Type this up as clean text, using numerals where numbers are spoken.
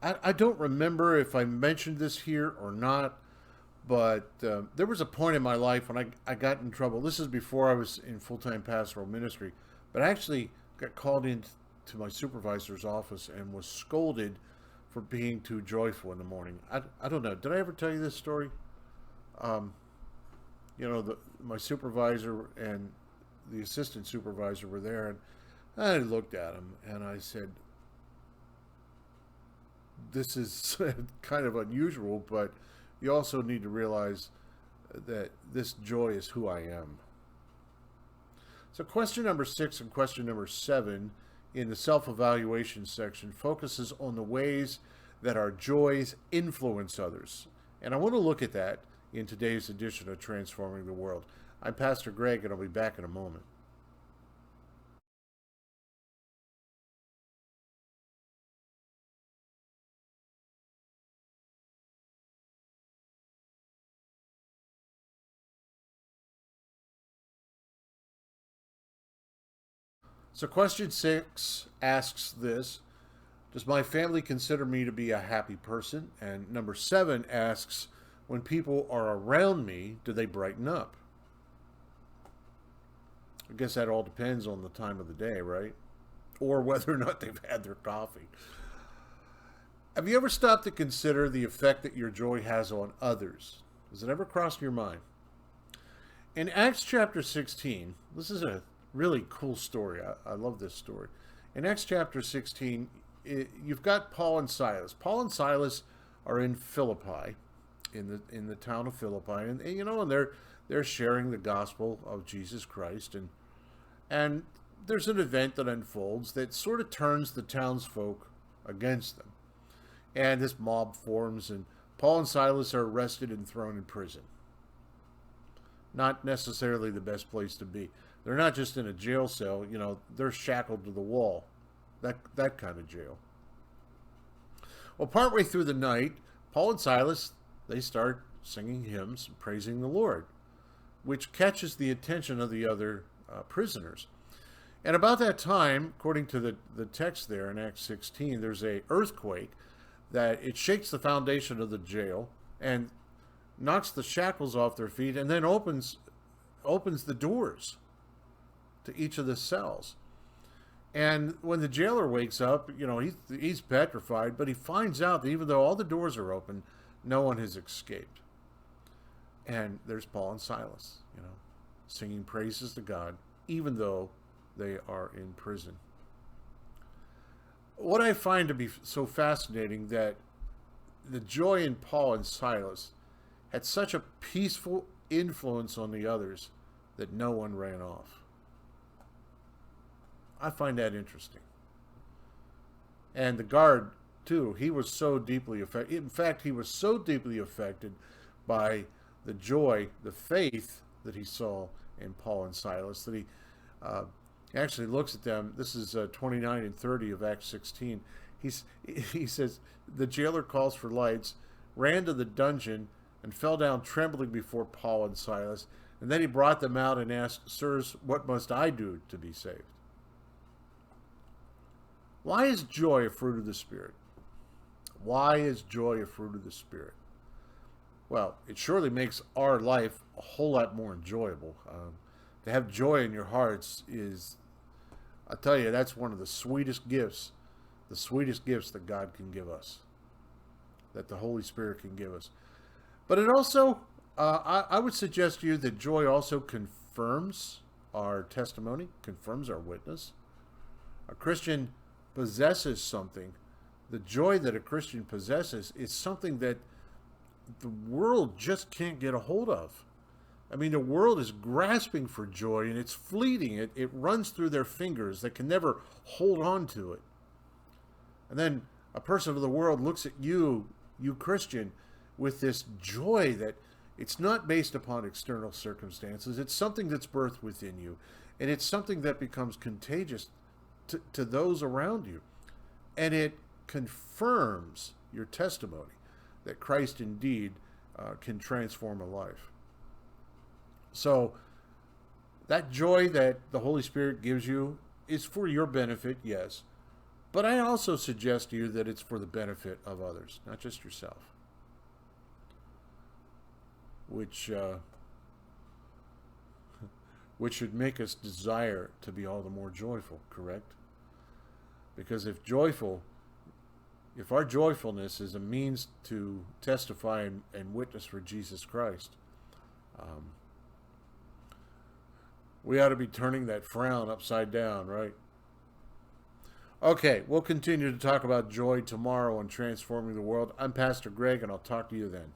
I don't remember if I mentioned this here or not, but there was a point in my life when I got in trouble. This is before I was in full time pastoral ministry, but I actually got called into my supervisor's office and was scolded for being too joyful in the morning. I don't know. Did I ever tell you this story? Um, my supervisor and the assistant supervisor were there, and I looked at him and I said, "This is kind of unusual, but you also need to realize that this joy is who I am." So, question number 6 and question number 7 in the self evaluation section focuses on the ways that our joys influence others. And I want to look at that in today's edition of Transforming the World. I'm Pastor Greg, and I'll be back in a moment. So, question 6 asks this: does my family consider me to be a happy person? And number 7 asks, when people are around me, do they brighten up? I guess that all depends on the time of the day, right? Or whether or not they've had their coffee. Have you ever stopped to consider the effect that your joy has on others? Has it ever crossed your mind? In Acts chapter 16, this is a really cool story. I love this story. In Acts chapter 16, you've got Paul and Silas. Paul and Silas are in Philippi, in the town of Philippi, and they're sharing the gospel of Jesus Christ, and there's an event that unfolds that sort of turns the townsfolk against them, and this mob forms, and Paul and Silas are arrested and thrown in prison. Not necessarily the best place to be. They're not just in a jail cell, they're shackled to the wall. That kind of jail. Well, partway through the night, Paul and Silas, they start singing hymns praising the Lord, which catches the attention of the other prisoners. And about that time, according to the text there in Acts 16, there's a earthquake that it shakes the foundation of the jail and knocks the shackles off their feet, and then opens the doors to each of the cells. And when the jailer wakes up, he's petrified, but he finds out that even though all the doors are open, no one has escaped. And there's Paul and Silas, singing praises to God, even though they are in prison. What I find to be so fascinating, that the joy in Paul and Silas had such a peaceful influence on the others that no one ran off. I find that interesting. And the guard, too, he was so deeply affected. In fact, he was so deeply affected by the joy, the faith that he saw in Paul and Silas, that he actually looks at them. This is 29 and 30 of Acts 16. He says, the jailer calls for lights, ran to the dungeon, and fell down trembling before Paul and Silas. And then he brought them out and asked, "Sirs, what must I do to be saved?" Why is joy a fruit of the Spirit? Why is joy a fruit of the Spirit? Well, it surely makes our life a whole lot more enjoyable. To have joy in your hearts is, I tell you, that's one of the sweetest gifts that God can give us, that the Holy Spirit can give us. But it also, I would suggest to you that joy also confirms our testimony, confirms our witness. A Christian possesses something. The joy that a Christian possesses is something that the world just can't get a hold of. I mean, the world is grasping for joy, and it's fleeting. It runs through their fingers. They can never hold on to it. And then a person of the world looks at you Christian, with this joy that it's not based upon external circumstances. It's something that's birthed within you. And it's something that becomes contagious to those around you. And it confirms your testimony that Christ indeed can transform a life. So that joy that the Holy Spirit gives you is for your benefit, yes. But I also suggest to you that it's for the benefit of others, not just yourself. Which should make us desire to be all the more joyful, correct? Because if our joyfulness is a means to testify and witness for Jesus Christ, we ought to be turning that frown upside down, right? Okay, we'll continue to talk about joy tomorrow on Transforming the World. I'm Pastor Greg, and I'll talk to you then.